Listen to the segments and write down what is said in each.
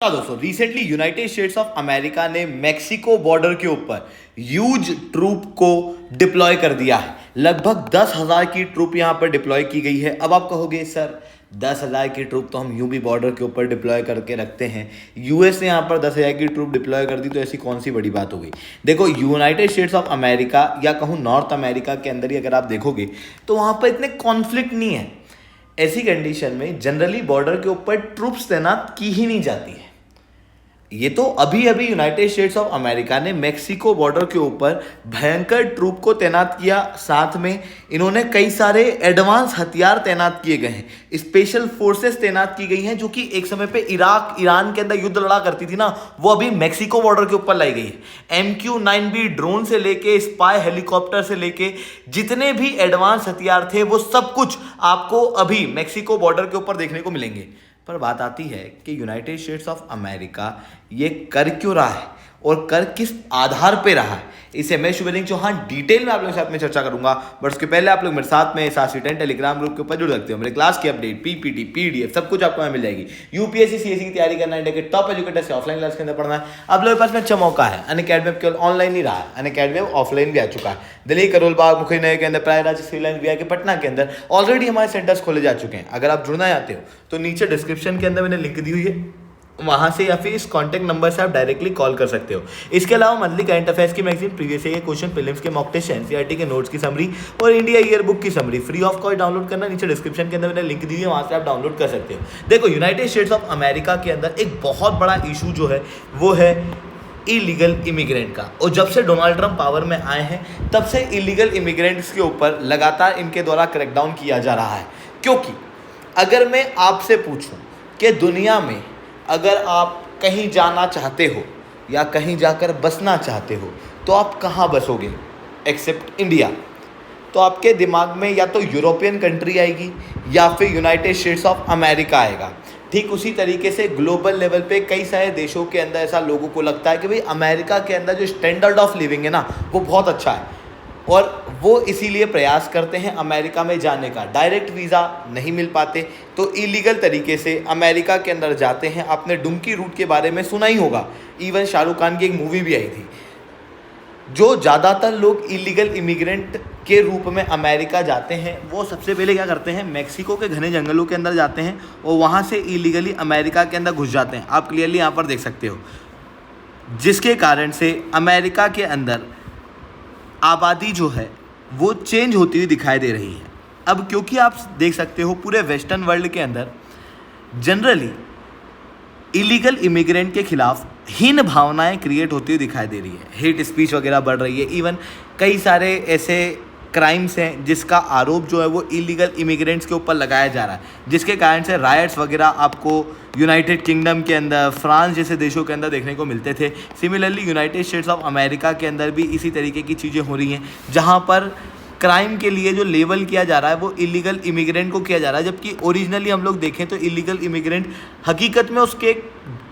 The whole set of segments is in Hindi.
दोस्तों recently United states of America ने मेक्सिको बॉर्डर के ऊपर ह्यूज ट्रूप को डिप्लॉय कर दिया है। लगभग 10,000 की ट्रूप यहां पर डिप्लॉय की गई है। अब आप कहोगे सर 10,000 की ट्रूप तो हम यूं भी बॉर्डर के ऊपर डिप्लॉय करके रखते हैं, यूएस ने यहां पर 10,000 की ट्रूप डिप्लॉय कर दी तो ऐसी कौन सी बड़ी बात हो गई। देखो यूनाइटेड स्टेट्स ऑफ अमेरिका या कहूँ नॉर्थ अमेरिका के अंदर ही अगर आप देखोगे तो वहां पर इतने कॉन्फ्लिक्ट नहीं है। ऐसी कंडीशन में जनरली बॉर्डर के ऊपर ट्रूप्स तैनात की ही नहीं जाती है। ये तो अभी अभी यूनाइटेड स्टेट्स ऑफ अमेरिका ने मेक्सिको बॉर्डर के ऊपर भयंकर ट्रूप को तैनात किया, साथ में इन्होंने कई सारे एडवांस हथियार तैनात किए गए हैं, स्पेशल फोर्सेस तैनात की गई हैं जो कि एक समय पे इराक ईरान के अंदर युद्ध लड़ा करती थी ना, वो अभी मेक्सिको बॉर्डर के ऊपर लाई गई है। MQ-9B ड्रोन से लेके स्पाई हेलीकॉप्टर से लेके जितने भी एडवांस हथियार थे वो सब कुछ आपको अभी मेक्सिको बॉर्डर के ऊपर देखने को मिलेंगे। पर बात आती है कि यूनाइटेड स्टेट्स ऑफ अमेरिका ये कर क्यों रहा है और कर किस आधार पे रहा है, इसे मैं शुभलिंग चौहान डिटेल में आप लोगों के साथ में चर्चा करूंगा। बट उसके पहले आप लोग मेरे साथ में सासी10 टेलीग्राम ग्रुप के ऊपर जुड़ सकते हो। मेरे क्लास की अपडेट, PPT, PDF सब कुछ आपको मिल जाएगी। यूपीएससी CSE की तैयारी करना है, इंडिया के टॉप एजुकेटर से ऑफलाइन क्लास के अंदर पढ़ना है, आप लोगों के पास में अच्छा मौका है। अनअकैडमी केवल ऑनलाइन ही रहा है, अनअकैडमी ऑफलाइन भी आ चुका है। दिल्ली, करोल बाग, मुखर्जी के अंदर, प्रयागराज, श्रीलैंड के पटना के अंदर ऑलरेडी हमारे सेंटर्स खोले जा चुके हैं। अगर आप जुड़ना चाहते हो तो नीचे डिस्क्रिप्शन के अंदर मैंने लिंक दी हुई है, वहां से या फिर इस कॉन्टैक्ट नंबर से आप डायरेक्टली कॉल कर सकते हो। इसके अलावा मंथली करंट अफेयर्स की magazine, previous year question, prelims के मॉक टेस्ट, NCERT के नोट्स की समरी और इंडिया ईयर बुक की summary free of cost download करना नीचे डिस्क्रिप्शन के अंदर मैंने लिंक दी है, वहां से आप डाउनलोड कर सकते हो। देखो यूनाइटेड स्टेट्स ऑफ अमेरिका के अंदर एक बहुत बड़ा इशू जो है वो है इलीगल इमिग्रेंट का। और जब से डोनाल्ड ट्रंप पावर में आए हैं तब से इलीगल इमिग्रेंट्स के ऊपर लगातार इनके द्वारा क्रैकडाउन किया जा रहा है। क्योंकि अगर मैं आपसे पूछूं कि दुनिया में अगर आप कहीं जाना चाहते हो या कहीं जाकर बसना चाहते हो तो आप कहाँ बसोगे एक्सेप्ट इंडिया, तो आपके दिमाग में या तो यूरोपियन कंट्री आएगी या फिर यूनाइटेड स्टेट्स ऑफ अमेरिका आएगा। ठीक उसी तरीके से ग्लोबल लेवल पे कई सारे देशों के अंदर ऐसा लोगों को लगता है कि भाई अमेरिका के अंदर जो स्टैंडर्ड ऑफ लिविंग है ना वो बहुत अच्छा है और वो इसीलिए प्रयास करते हैं अमेरिका में जाने का। डायरेक्ट वीज़ा नहीं मिल पाते तो इलीगल तरीके से अमेरिका के अंदर जाते हैं। आपने डुंकी रूट के बारे में सुना ही होगा, इवन शाहरुख खान की एक मूवी भी आई थी। जो ज़्यादातर लोग इलीगल इमिग्रेंट के रूप में अमेरिका जाते हैं वो सबसे पहले क्या करते हैं, मैक्सिको के घने जंगलों के अंदर जाते हैं और वहाँ से इलीगली अमेरिका के अंदर घुस जाते हैं। आप क्लियरली यहाँ पर देख सकते हो, जिसके कारण से अमेरिका के अंदर आबादी जो है वो चेंज होती हुई दिखाई दे रही है। अब क्योंकि आप देख सकते हो पूरे वेस्टर्न वर्ल्ड के अंदर जनरली इलीगल इमिग्रेंट के खिलाफ हीन भावनाएं क्रिएट होती हुई दिखाई दे रही है, हेट स्पीच वगैरह बढ़ रही है। इवन कई सारे ऐसे क्राइम्स हैं जिसका आरोप जो है वो इलीगल इमिग्रेंट्स के ऊपर लगाया जा रहा है, जिसके कारण से रायट्स वगैरह आपको यूनाइटेड किंगडम के अंदर, फ्रांस जैसे देशों के अंदर देखने को मिलते थे। Similarly United states of America के अंदर भी इसी तरीके की चीज़ें हो रही हैं, जहाँ पर क्राइम के लिए जो लेबल किया जा रहा है वो इलीगल इमिग्रेंट को किया जा रहा है, जबकि ओरिजिनली हम लोग देखें तो इलीगल इमिग्रेंट हकीकत में उसके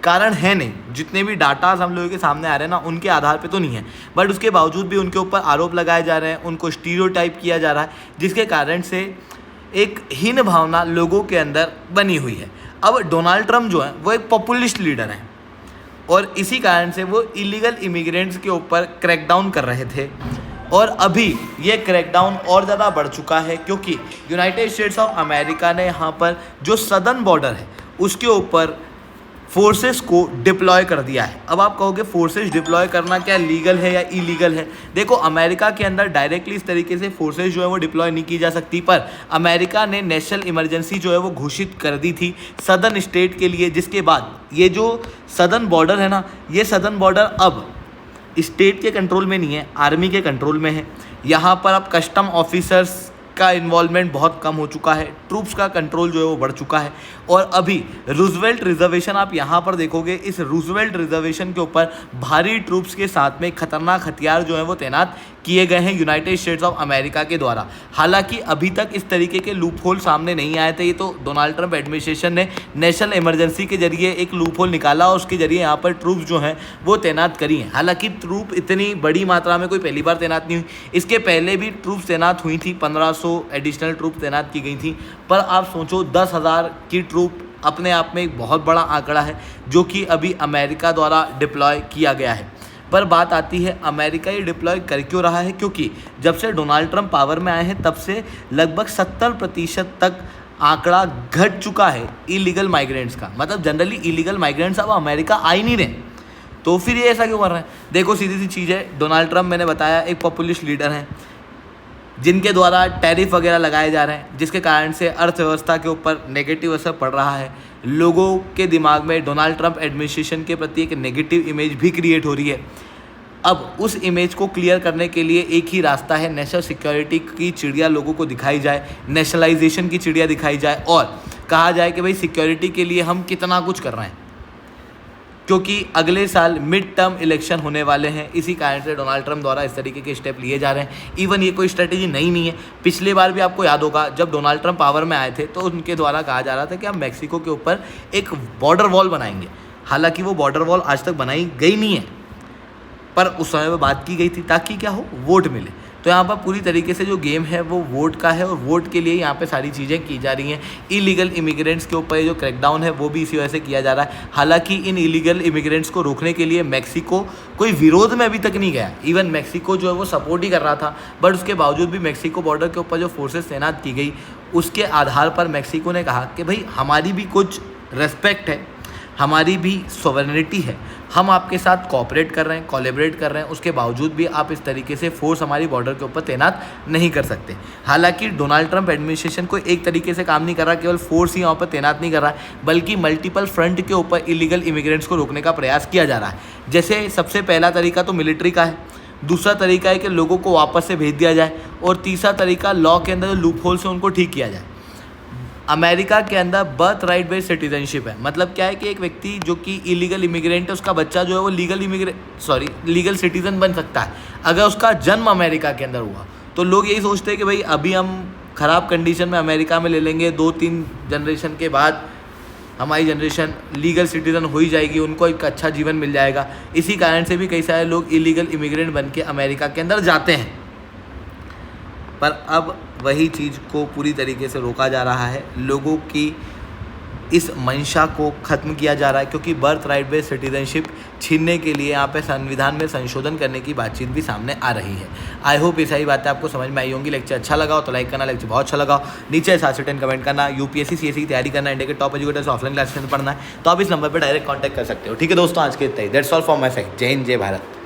कारण है नहीं। जितने भी डाटाज हम लोगों के सामने आ रहे हैं ना उनके आधार पे तो नहीं है, बट उसके बावजूद भी उनके ऊपर आरोप लगाए जा रहे हैं, उनको स्टीरियोटाइप किया जा रहा है, जिसके कारण से एक हीन भावना लोगों के अंदर बनी हुई है। अब डोनाल्ड ट्रंप जो है वो एक पॉपुलिस्ट लीडर हैं और इसी कारण से वो इलीगल इमिग्रेंट्स के ऊपर क्रैकडाउन कर रहे थे और अभी ये क्रैकडाउन और ज़्यादा बढ़ चुका है क्योंकि यूनाइटेड स्टेट्स ऑफ अमेरिका ने यहाँ पर जो सदर्न बॉर्डर है उसके ऊपर फोर्सेस को डिप्लॉय कर दिया है। अब आप कहोगे फोर्सेस डिप्लॉय करना क्या लीगल है या इलीगल है। देखो अमेरिका के अंदर डायरेक्टली इस तरीके से फोर्सेस जो है वो डिप्लॉय नहीं की जा सकती, पर अमेरिका ने नेशनल इमरजेंसी जो है वो घोषित कर दी थी सदर्न स्टेट के लिए, जिसके बाद ये जो सदर्न बॉर्डर है ना, ये सदर्न बॉर्डर अब स्टेट के कंट्रोल में नहीं है, आर्मी के कंट्रोल में है। यहाँ पर अब कस्टम ऑफिसर्स का इन्वॉल्वमेंट बहुत कम हो चुका है, ट्रूप्स का कंट्रोल जो है वो बढ़ चुका है और अभी रूजवेल्ट रिजर्वेशन आप यहाँ पर देखोगे, इस रूजवेल्ट रिजर्वेशन के ऊपर भारी ट्रूप्स के साथ में खतरनाक हथियार जो है वो तैनात किए गए हैं यूनाइटेड स्टेट्स ऑफ अमेरिका के द्वारा। हालांकि अभी तक इस तरीके के लूप होल सामने नहीं आए थे, ये तो डोनाल्ड ट्रंप एडमिनिस्ट्रेशन ने नेशनल इमरजेंसी के जरिए एक लूप होल निकाला और उसके जरिए यहाँ पर ट्रूप्स जो हैं वो तैनात करी हैं। हालांकि ट्रूप इतनी बड़ी मात्रा में कोई पहली बार तैनात नहीं हुई, इसके पहले भी ट्रूप्स तैनात हुई थी 1500 1200 एडिशनल ट्रूप तैनात की गई थी। पर आप सोचो 10,000 की ट्रूप अपने आप में एक बहुत बड़ा आंकड़ा है जो कि अभी अमेरिका द्वारा डिप्लॉय किया गया है। पर बात आती है अमेरिका ये डिप्लॉय कर क्यों रहा है, क्योंकि जब से डोनाल्ड ट्रंप पावर में आए हैं तब से लगभग 70% तक आंकड़ा घट चुका है इलीगल माइग्रेंट्स का। मतलब जनरली इलीगल माइग्रेंट्स अब अमेरिका आ ही नहीं रहे, तो फिर ये ऐसा क्यों कर रहे हैं। देखो सीधी सी चीज़ है, डोनाल्ड ट्रंप मैंने बताया एक पॉपुलिस्ट लीडर हैं जिनके द्वारा टैरिफ वगैरह लगाए जा रहे हैं, जिसके कारण से अर्थव्यवस्था के ऊपर नेगेटिव असर पड़ रहा है। लोगों के दिमाग में डोनाल्ड ट्रंप एडमिनिस्ट्रेशन के प्रति एक नेगेटिव इमेज भी क्रिएट हो रही है। अब उस इमेज को क्लियर करने के लिए एक ही रास्ता है, नेशनल सिक्योरिटी की चिड़िया लोगों को दिखाई जाए, नेशनलाइजेशन की चिड़िया दिखाई जाए और कहा जाए कि भाई सिक्योरिटी के लिए हम कितना कुछ कर रहे हैं, क्योंकि अगले साल मिड टर्म इलेक्शन होने वाले हैं। इसी कारण से डोनाल्ड ट्रंप द्वारा इस तरीके के स्टेप लिए जा रहे हैं। इवन ये कोई स्ट्रेटेजी नई नहीं है, पिछले बार भी आपको याद होगा जब डोनाल्ड ट्रंप पावर में आए थे तो उनके द्वारा कहा जा रहा था कि हम मैक्सिको के ऊपर एक बॉर्डर वॉल बनाएंगे। हालांकि वो बॉर्डर वॉल आज तक बनाई गई नहीं है, पर उस समय पर बात की गई थी ताकि क्या हो, वोट मिले। तो यहाँ पर पूरी तरीके से जो गेम है वो वोट का है और वोट के लिए यहाँ पे सारी चीज़ें की जा रही हैं। इलीगल इमिग्रेंट्स के ऊपर जो क्रैकडाउन है वो भी इसी वजह से किया जा रहा है। हालांकि इन इलीगल इमिग्रेंट्स को रोकने के लिए मैक्सिको कोई विरोध में अभी तक नहीं गया। इवन मैक्सिको जो है वो सपोर्ट ही कर रहा था, बट उसके बावजूद भी मैक्सिको बॉर्डर के ऊपर जो फोर्सेस तैनात की गई उसके आधार पर मैक्सिको ने कहा कि भाई हमारी भी कुछ रेस्पेक्ट है, हमारी भी सॉवरेनिटी है, हम आपके साथ कोऑपरेट कर रहे हैं, कोलैबोरेट कर रहे हैं, उसके बावजूद भी आप इस तरीके से फोर्स हमारी बॉर्डर के ऊपर तैनात नहीं कर सकते। हालांकि डोनाल्ड ट्रंप एडमिनिस्ट्रेशन को एक तरीके से काम नहीं कर रहा, केवल फोर्स ही यहाँ पर तैनात नहीं कर रहा है, बल्कि मल्टीपल फ्रंट के ऊपर इलीगल इमिग्रेंट्स को रोकने का प्रयास किया जा रहा है। जैसे सबसे पहला तरीका तो मिलिट्री का है, दूसरा तरीका है कि लोगों को वापस से भेज दिया जाए और तीसरा तरीका लॉ के अंदर जो लूप होल्स हैं उनको ठीक किया जाए। अमेरिका के अंदर बर्थ राइट बेस्ड सिटीजनशिप है। मतलब क्या है कि एक व्यक्ति जो कि इलीगल इमिग्रेंट है उसका बच्चा जो है वो लीगल सिटीजन बन सकता है अगर उसका जन्म अमेरिका के अंदर हुआ। तो लोग यही सोचते हैं कि भाई अभी हम ख़राब कंडीशन में अमेरिका में ले लेंगे, 2-3 जनरेशन के बाद हमारी जनरेशन लीगल सिटीज़न हो ही जाएगी, उनको एक अच्छा जीवन मिल जाएगा। इसी कारण से भी कई सारे लोग इलीगल इमिग्रेंट बन के अमेरिका के अंदर जाते हैं। पर अब वही चीज़ को पूरी तरीके से रोका जा रहा है, लोगों की इस मंशा को ख़त्म किया जा रहा है, क्योंकि बर्थ राइट बेस्ड सिटीजनशिप छीनने के लिए यहाँ पे संविधान में संशोधन करने की बातचीत भी सामने आ रही है। आई होप ये सारी बातें आपको समझ में आई होंगी। लेक्चर अच्छा लगा हो तो लाइक करना, लेक्चर बहुत अच्छा लगा हो नीचे 7 से 10 कमेंट करना। यूपीएससी सीएससी की तैयारी करना, इंडिया के टॉप एजुकेटर से ऑफलाइन क्लासेस में पढ़ना है तो आप इस नंबर पर डायरेक्ट कॉन्टैक्ट कर सकते हो। ठीक है दोस्तों, आज के इतना ही। That's all from my side. Jai Hind, जय भारत।